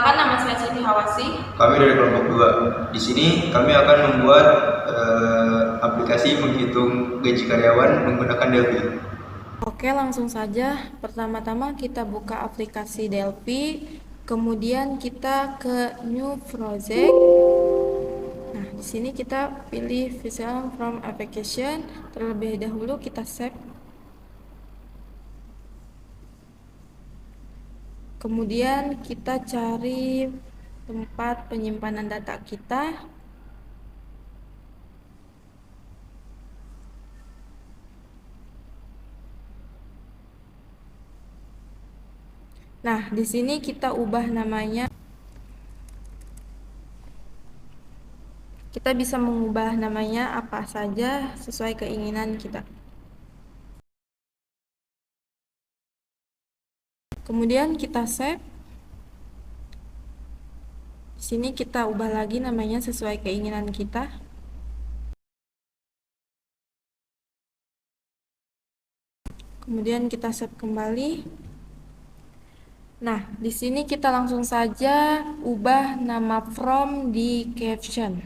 Perkenalkan, nama saya Siti Hawasi. Kami dari kelompok 2. Di sini kami akan membuat aplikasi menghitung gaji karyawan menggunakan Delphi. Oke, langsung saja. Pertama-tama kita buka aplikasi Delphi, kemudian kita ke New Project. Nah, di sini kita pilih Visual from Application. Terlebih dahulu kita save. Kemudian kita cari tempat penyimpanan data kita. Nah, di sini kita ubah namanya. Kita bisa mengubah namanya apa saja sesuai keinginan kita. Kemudian kita save. Di sini kita ubah lagi namanya sesuai keinginan kita. Kemudian kita save kembali. Nah, di sini kita langsung saja ubah nama from di caption.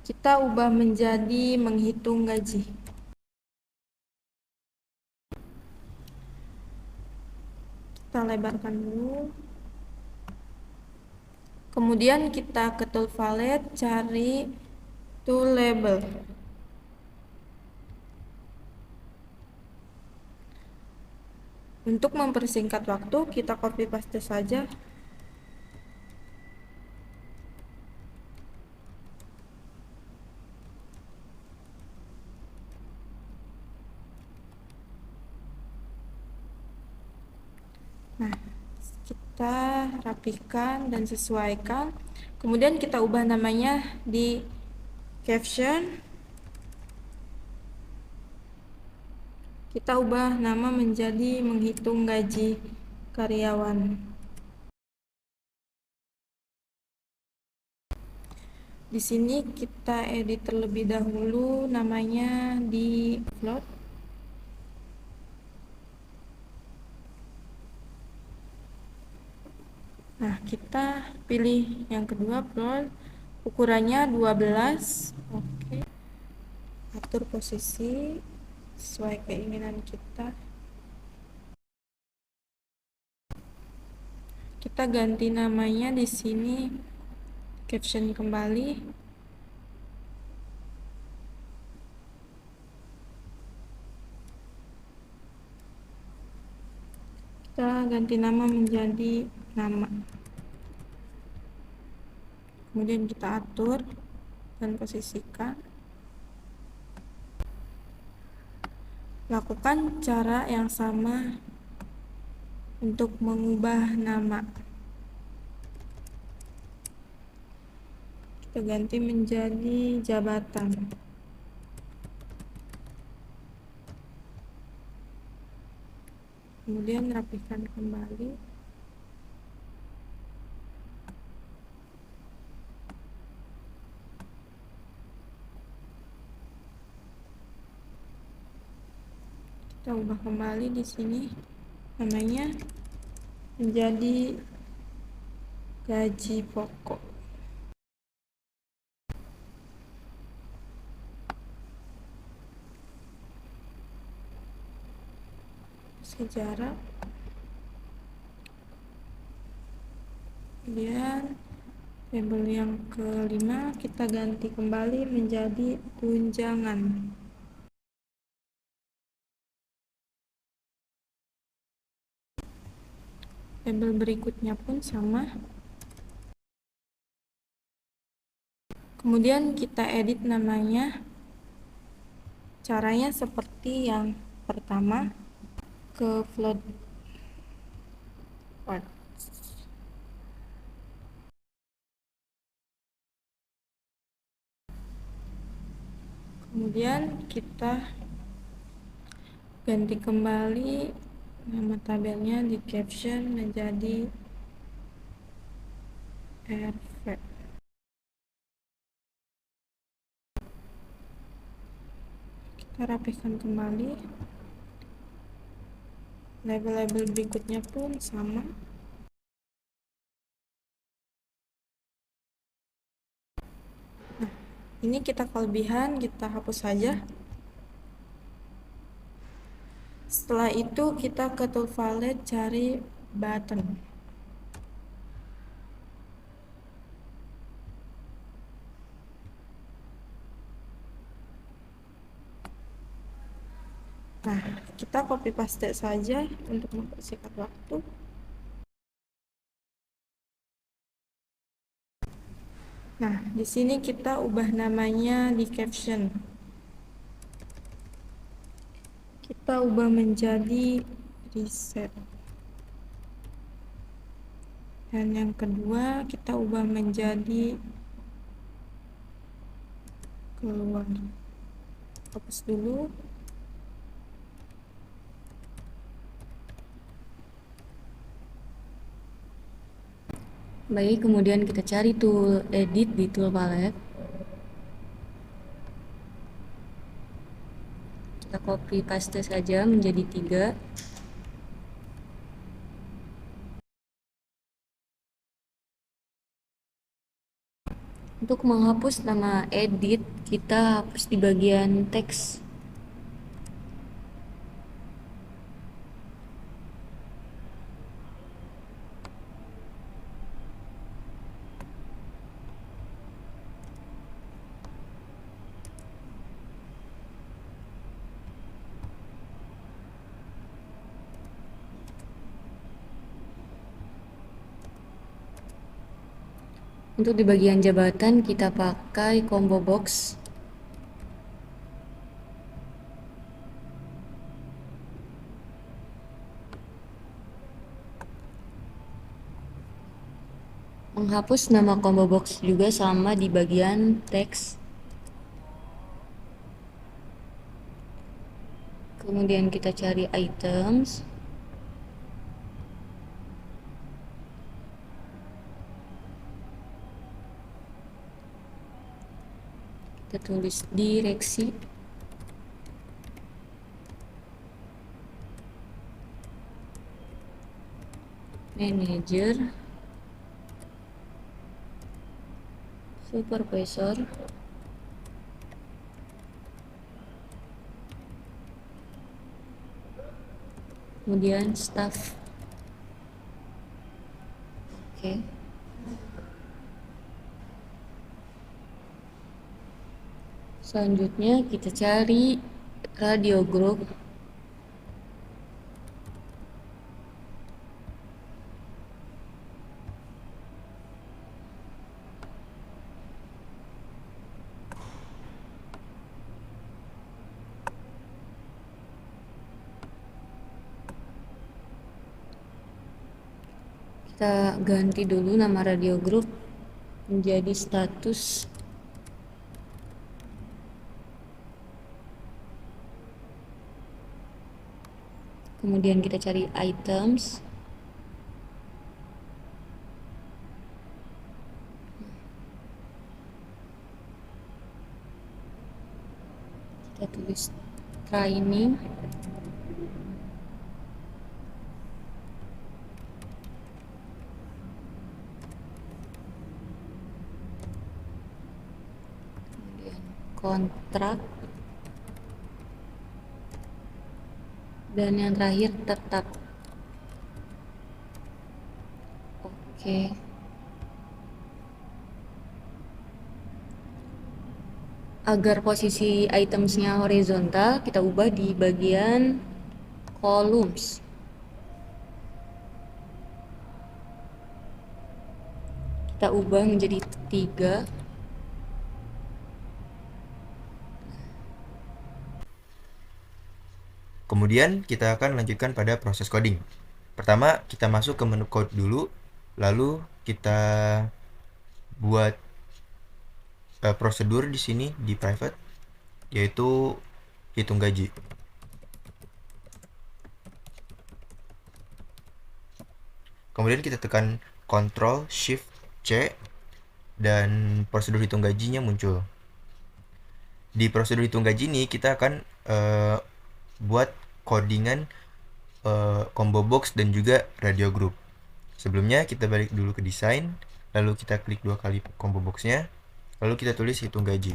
Kita ubah menjadi menghitung gaji. Kita lebarkan dulu. Kemudian kita ke tool palette, cari tool label. Untuk mempersingkat waktu, kita copy paste saja. Nah, kita rapikan dan sesuaikan. Kemudian kita ubah namanya di caption. Kita ubah nama menjadi menghitung gaji karyawan. Di sini kita edit terlebih dahulu namanya di float. Nah, kita pilih yang kedua, float. Ukurannya 12. Oke. Atur posisi sesuai keinginan kita. Kita ganti namanya di sini caption kembali. Kita ganti nama menjadi nama. Kemudian kita atur dan posisikan. Lakukan cara yang sama untuk mengubah nama. Kita ganti menjadi jabatan. Kemudian rapikan kembali. Kita ubah kembali di sini namanya menjadi gaji pokok. Sejarah. Kemudian label yang kelima kita ganti kembali menjadi tunjangan. Label berikutnya pun sama. Kemudian kita edit namanya. Caranya seperti yang pertama, ke float part. Kemudian kita ganti kembali nama tabelnya di caption menjadi RV. Kita rapikan kembali. Label-label berikutnya pun sama. Nah, ini kita kelebihan, kita hapus saja. Setelah itu kita ke tool palette cari button. Nah, kita copy paste saja untuk mempersingkat waktu. Nah, di sini kita ubah namanya di caption. Kita ubah menjadi reset. Dan yang kedua, kita ubah menjadi keluar. Hapus dulu. Baik, kemudian kita cari tool edit di tool palette. Kita copy paste saja menjadi 3. Untuk menghapus nama edit, kita hapus di bagian teks. Untuk di bagian jabatan kita pakai combo box. Menghapus nama combo box juga sama di bagian teks. Kemudian kita cari items. Kita tulis direksi. Manager. Supervisor. Kemudian staff. Oke. Selanjutnya kita cari radio group. Kita ganti dulu nama radio group menjadi status. Kemudian kita cari items. Kita tulis training. Kemudian kontrak. Dan yang terakhir tetap. Oke. Agar posisi itemsnya horizontal, kita ubah di bagian columns. Kita ubah menjadi 3. Kemudian kita akan lanjutkan pada proses coding. Pertama, kita masuk ke menu code dulu, lalu kita buat prosedur di sini di private, yaitu hitung gaji. Kemudian kita tekan Ctrl Shift C dan prosedur hitung gajinya muncul. Di prosedur hitung gaji ini kita akan buat codingan combo box dan juga radio group. Sebelumnya kita balik dulu ke desain, lalu kita klik 2 kali combo boxnya, lalu kita tulis hitung gaji.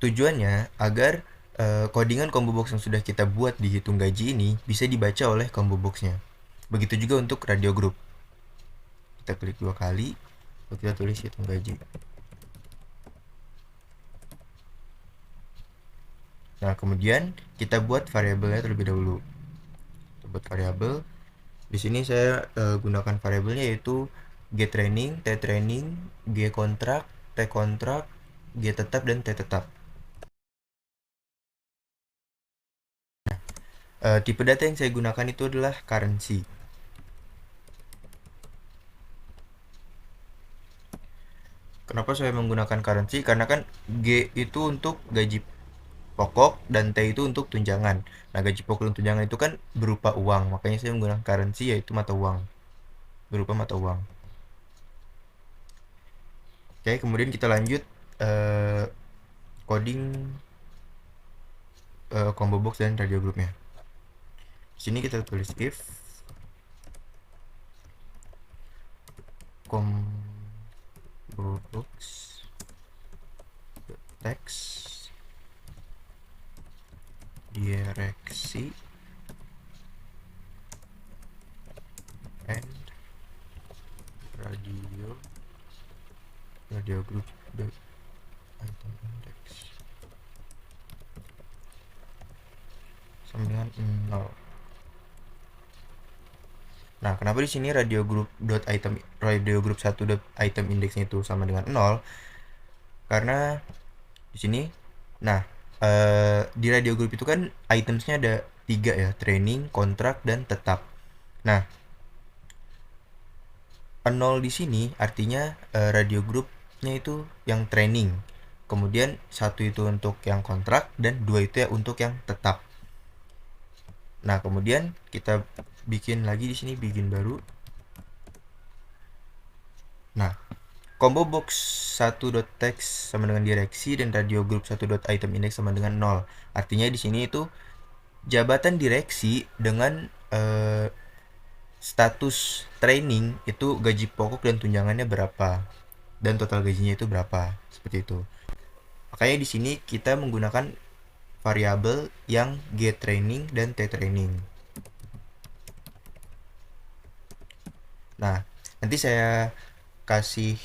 Tujuannya agar codingan combo box yang sudah kita buat di hitung gaji ini bisa dibaca oleh combo boxnya. Begitu juga untuk radio group. Kita klik 2 kali, lalu kita tulis hitung gaji. Nah, kemudian kita buat variabelnya terlebih dahulu. Kita buat variabel. Di sini saya gunakan variabelnya yaitu getRaining, tTraining, gkontrak, tkontrak, gtetap, dan ttetap. Tipe data yang saya gunakan itu adalah currency. Kenapa saya menggunakan currency? Karena kan G itu untuk gaji pokok dan T itu untuk tunjangan. Nah, gaji pokok dan tunjangan itu kan berupa uang, makanya saya menggunakan currency yaitu mata uang, berupa mata uang. Oke, kemudian kita lanjut coding combo box dan radio groupnya. Di sini kita tulis if combo box text direksi and radio group dot item index sama dengan 0. Nah, kenapa di sini radio group 1 dot item indexnya itu sama dengan 0? Karena di sini, nah, di radio group itu kan itemsnya ada 3 ya, training, kontrak, dan tetap. Nah, 0 di sini artinya radio groupnya itu yang training, kemudian 1 itu untuk yang kontrak, dan 2 itu ya untuk yang tetap. Nah, kemudian kita bikin lagi di sini, bikin baru. Nah, combo box 1.text sama dengan direksi dan radio group 1.item index sama dengan 0. Artinya di sini itu jabatan direksi dengan status training itu gaji pokok dan tunjangannya berapa dan total gajinya itu berapa, seperti itu. Makanya di sini kita menggunakan variabel yang getRaining dan tTraining. Nah, nanti saya kasih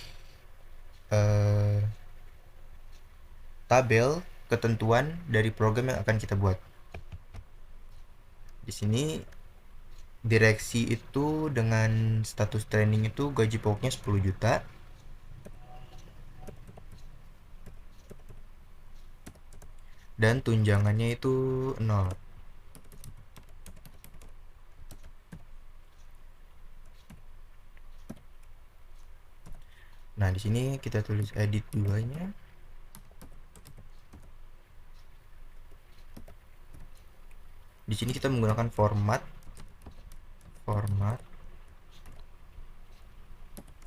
tabel ketentuan dari program yang akan kita buat. Di sini direksi itu dengan status training itu gaji pokoknya 10 juta. Dan tunjangannya itu 0. Nah, di sini kita tulis edit 2-nya. Di sini kita menggunakan format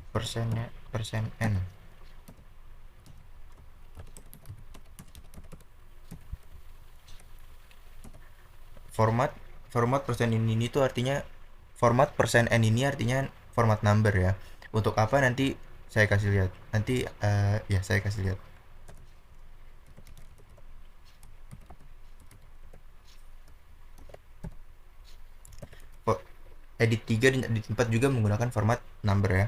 persen n. Format persen ini tuh artinya format persen n ini artinya format number ya. Untuk apa nanti saya kasih lihat. Nanti ya saya kasih lihat. Edit 3 dan edit 4 juga menggunakan format number ya.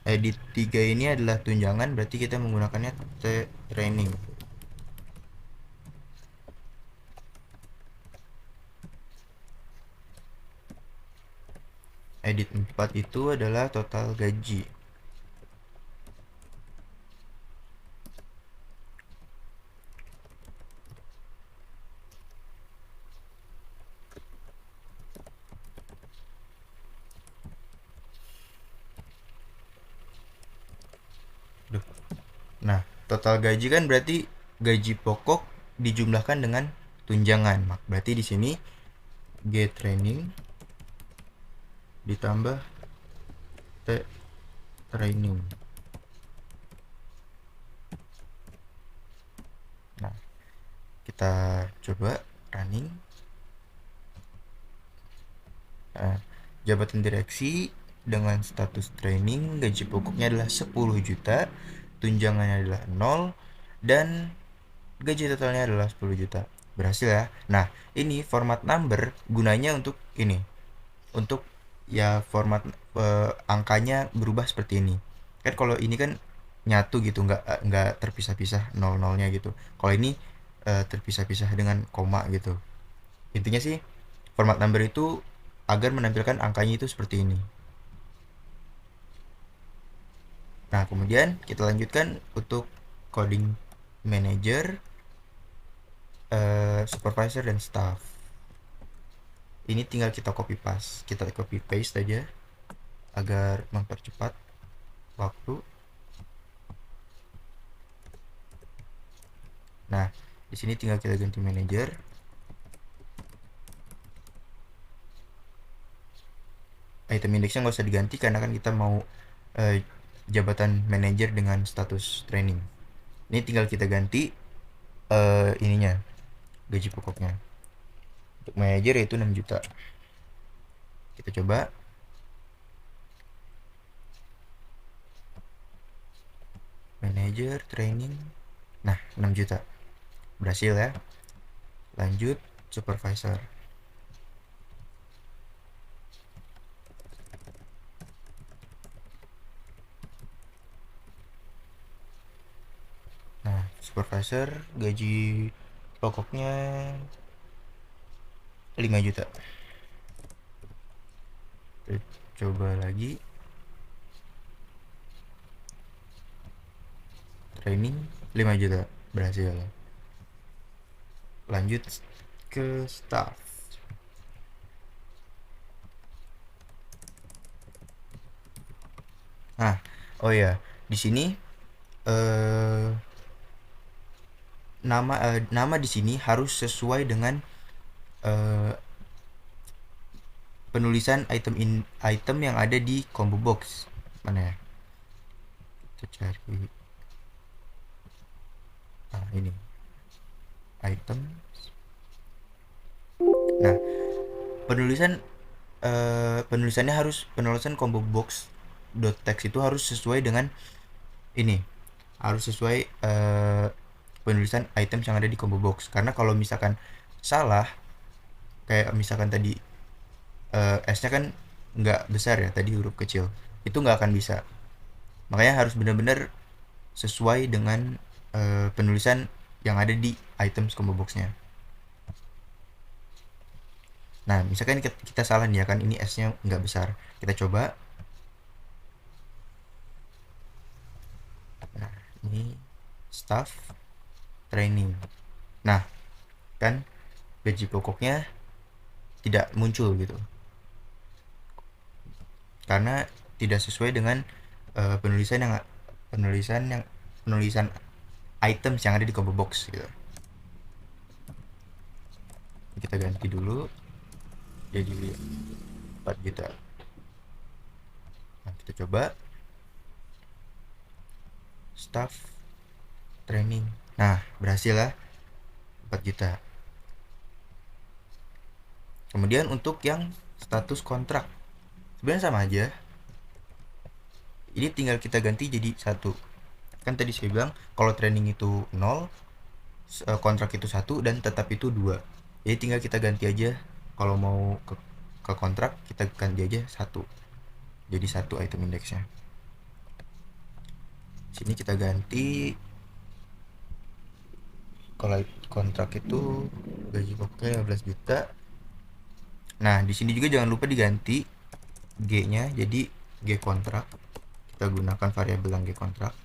Edit 3 ini adalah tunjangan, berarti kita menggunakannya tTraining. Edit 4 itu adalah total gaji. Nah, total gaji kan berarti gaji pokok dijumlahkan dengan tunjangan. Berarti di sini getRaining ditambah training. Nah, kita coba running. Nah, jabatan direksi dengan status training, gaji pokoknya adalah 10 juta, tunjangannya adalah 0, dan gaji totalnya adalah 10 juta. Berhasil ya. Nah, ini format number gunanya untuk ini. Untuk ya format angkanya berubah seperti ini. Kan kalau ini kan nyatu gitu, nggak terpisah-pisah nol-nolnya gitu. Kalau ini terpisah-pisah dengan koma gitu. Intinya sih format number itu agar menampilkan angkanya itu seperti ini. Nah, kemudian kita lanjutkan untuk coding manager, supervisor, dan staff. Ini tinggal kita copy paste aja agar mempercepat waktu. Nah, di sini tinggal kita ganti manager. Item indexnya nggak usah diganti karena kan kita mau jabatan manager dengan status training. Ini tinggal kita ganti ininya, gaji pokoknya. Untuk manager yaitu 6 juta. Kita coba. Manager training. Nah, 6 juta. Berhasil ya. Lanjut supervisor. Nah, supervisor gaji pokoknya 5 juta. Kita coba lagi. Training 5 juta. Berhasil. Lanjut ke staff. Nah, oh ya, di sini nama di sini harus sesuai dengan penulisan item yang ada di combo box. Mana ya? Kita cari. Nah, ini item. Nah, penulisannya harus penulisan combo box .text itu harus sesuai dengan ini, harus sesuai penulisan items yang ada di combo box. Karena kalau misalkan salah, kayak misalkan tadi S-nya kan nggak besar ya, tadi huruf kecil, itu nggak akan bisa. Makanya harus benar-benar sesuai dengan penulisan yang ada di items combo boxnya. Nah, misalkan kita salah nih ya kan, ini S-nya nggak besar. Kita coba. Nah, ini staff training. Nah, kan gaji pokoknya tidak muncul gitu. Karena tidak sesuai dengan penulisan items yang ada di combo box gitu. Kita ganti dulu jadi 4 juta. Nah, kita coba staff training. Nah, berhasil lah 4 juta. Kemudian untuk yang status kontrak sebenarnya sama aja. Ini tinggal kita ganti jadi 1. Kan tadi saya bilang kalau training itu 0, kontrak itu 1, dan tetap itu 2. Jadi tinggal kita ganti aja. Kalau mau ke kontrak kita ganti aja 1. Jadi 1 item indexnya. Sini kita ganti, kalau kontrak itu gaji pokoknya 15 juta. Nah, di sini juga jangan lupa diganti G-nya jadi G kontrak. Kita gunakan variabel yang G kontrak.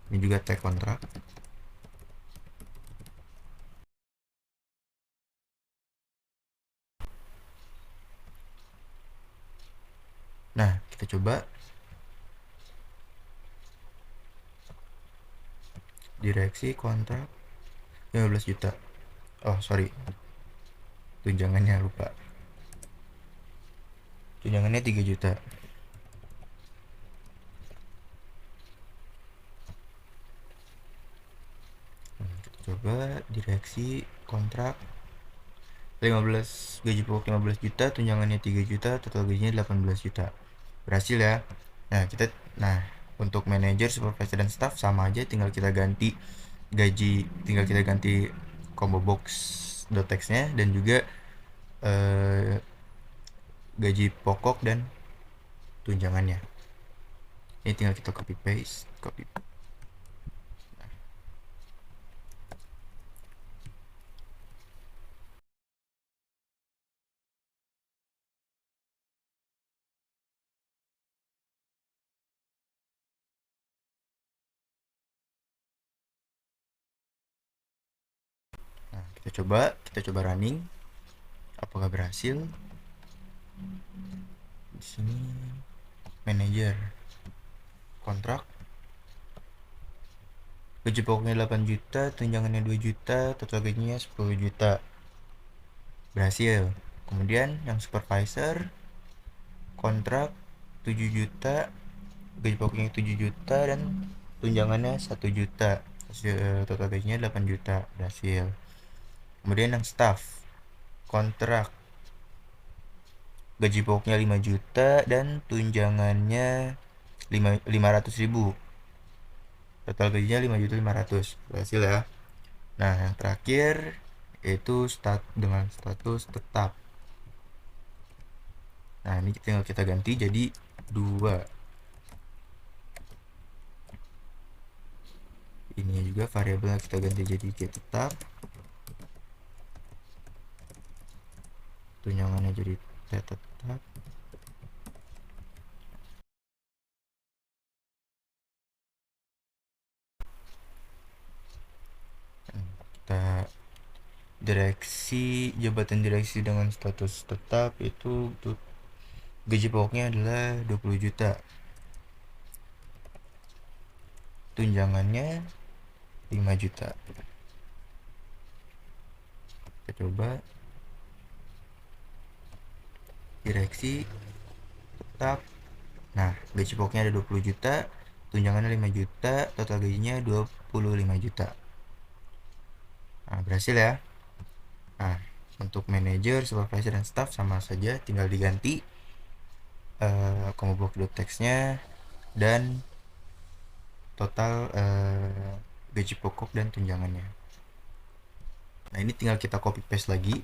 Ini juga T kontrak. Nah, kita coba direksi kontrak 15 juta. Oh, sorry. Tunjangannya lupa. Tunjangannya 3 juta. coba direksi kontrak 15, gaji pokok 15 juta, tunjangannya 3 juta, total gajinya 18 juta. Berhasil ya. Nah, untuk manajer, supervisor dan staff sama aja, tinggal kita ganti gaji, tinggal kita ganti combo box .text-nya dan juga gaji pokok dan tunjangannya. Ini tinggal kita copy paste. Nah, kita coba running. Apakah berhasil? Di sini manajer kontrak, gaji pokoknya 8 juta, tunjangannya 2 juta, total gajinya 10 juta. Berhasil. Kemudian yang supervisor kontrak 7 juta, gaji pokoknya 7 juta dan tunjangannya 1 juta. Total gajinya 8 juta. Berhasil. Kemudian yang staff kontrak, gaji pokoknya 5 juta dan tunjangannya 500.000. Total gajinya 5.500.000. Berhasil ya. Nah, yang terakhir yaitu dengan status tetap. Nah, ini tinggal kita ganti jadi 2. Ini juga variabelnya kita ganti jadi G tetap. Tunjangannya jadi T tetap. Kita jabatan direksi dengan status tetap itu gaji pokoknya adalah 20 juta. Tunjangannya 5 juta. Kita coba direksi tetap. Nah, gaji pokoknya ada 20 juta, tunjangannya 5 juta, total gajinya 25 juta. Nah, berhasil ya. Nah, untuk manajer, supervisor dan staff sama saja, tinggal diganti combo box .text-nya dan total gaji pokok dan tunjangannya. Nah, ini tinggal kita copy paste lagi.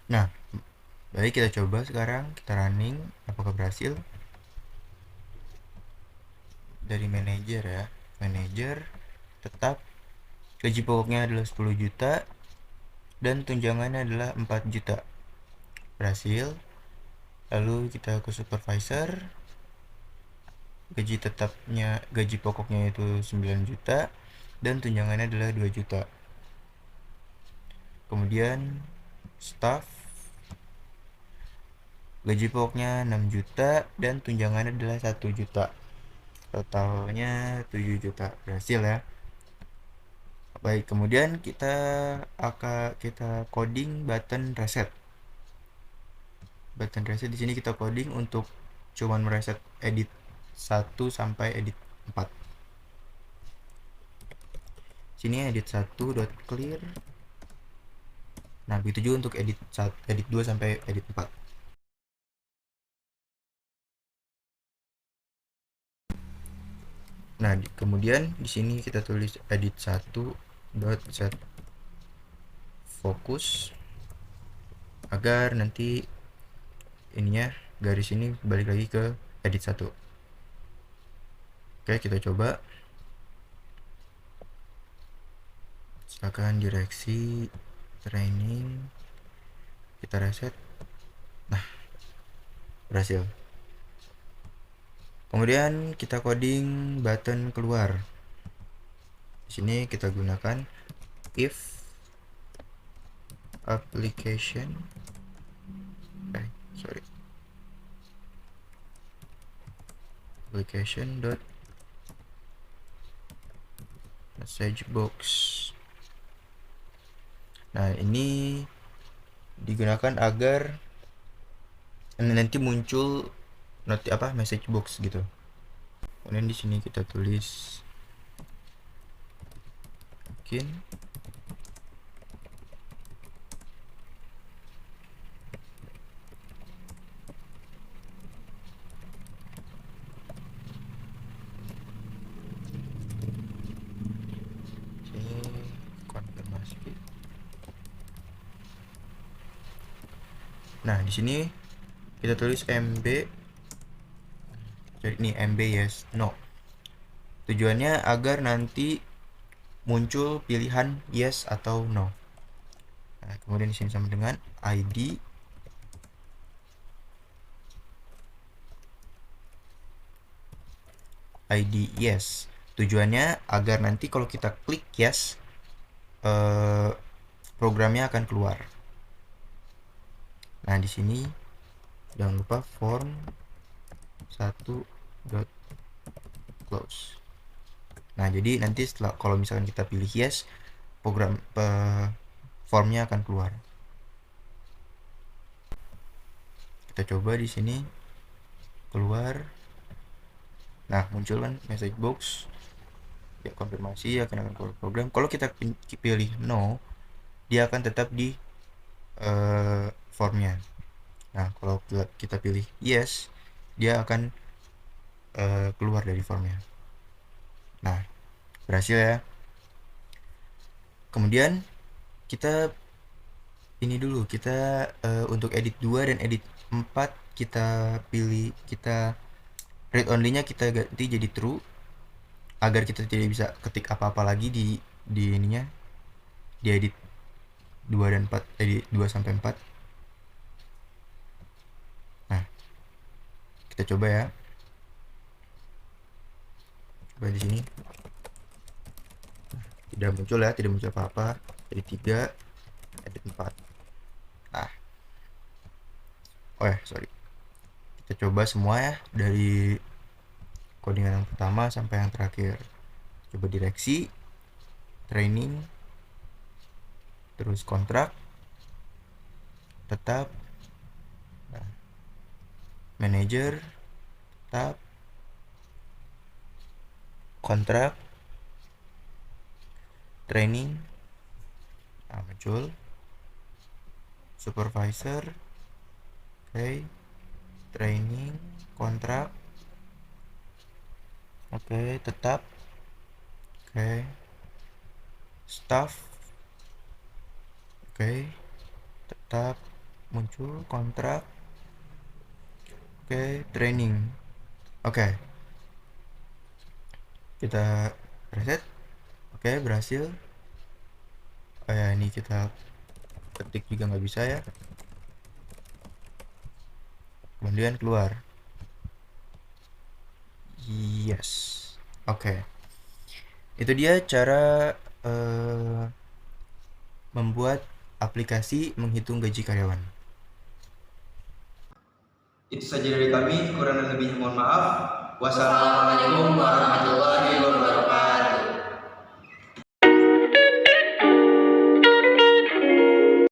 Nah, baik, kita coba sekarang, kita running, apakah berhasil. Dari manajer ya, manajer tetap, gaji pokoknya adalah 10 juta dan tunjangannya adalah 4 juta. Berhasil. Lalu kita ke supervisor, gaji pokoknya itu 9 juta dan tunjangannya adalah 2 juta. Kemudian staff, gaji pokoknya 6 juta dan tunjangannya adalah 1 juta. Totalnya 7 juta. Berhasil ya. Baik, kemudian kita coding button reset. Button reset di sini kita coding untuk cuman mereset edit 1 sampai edit 4. Sini edit 1.clear. Nah, begitu juga untuk edit 2 sampai edit 4. Nah, kemudian di sini kita tulis edit 1.set fokus agar nanti ininya garis ini balik lagi ke edit 1. Oke, kita coba. Silakan direksi training, kita reset. Nah, berhasil. Kemudian kita coding button keluar. Di sini kita gunakan if application dot message box. Nah, ini digunakan agar nanti muncul message box gitu. Kemudian di sini kita tulis mungkin sini konfirmasi. Nah, di sini kita tulis MB. Jadi ini MB yes no. Tujuannya agar nanti muncul pilihan yes atau no. Nah, kemudian di sini sama dengan ID yes. Tujuannya agar nanti kalau kita klik yes, programnya akan keluar. Nah, di sini jangan lupa form 1.close. Nah, jadi nanti setelah kalau misalkan kita pilih yes, formnya akan keluar. Kita coba di sini keluar. Nah, muncul kan message box. Ya, konfirmasi akan keluar program. Kalau kita pilih no, dia akan tetap di formnya. Nah, kalau kita pilih yes, dia akan keluar dari formnya. Nah, berhasil ya. Kemudian kita ini dulu, kita untuk edit 2 dan edit 4 kita pilih, kita read only-nya kita ganti jadi true agar kita tidak bisa ketik apa-apa lagi di ininya, di edit 2 dan 4, edit 2 sampai 4. Nah, kita coba ya. Coba di sini. Tidak muncul ya, tidak muncul apa-apa. Edit 3, edit 4. Nah. Oh ya, sorry. Kita coba semua ya, dari codingan yang pertama sampai yang terakhir. Coba direksi, training, terus kontrak, tetap, nah, manager, tetap, kontrak, training, nah, muncul, supervisor, oke, training, kontrak, oke, tetap, oke, staff, oke, tetap, muncul, kontrak, oke, training, oke, kita reset, oke, berhasil. Oh ya, ini kita ketik juga nggak bisa ya, kemudian keluar yes. Oke. Itu dia cara membuat aplikasi menghitung gaji karyawan. Itu saja dari kami, kurang dan lebihnya mohon maaf. Wassalamualaikum warahmatullahi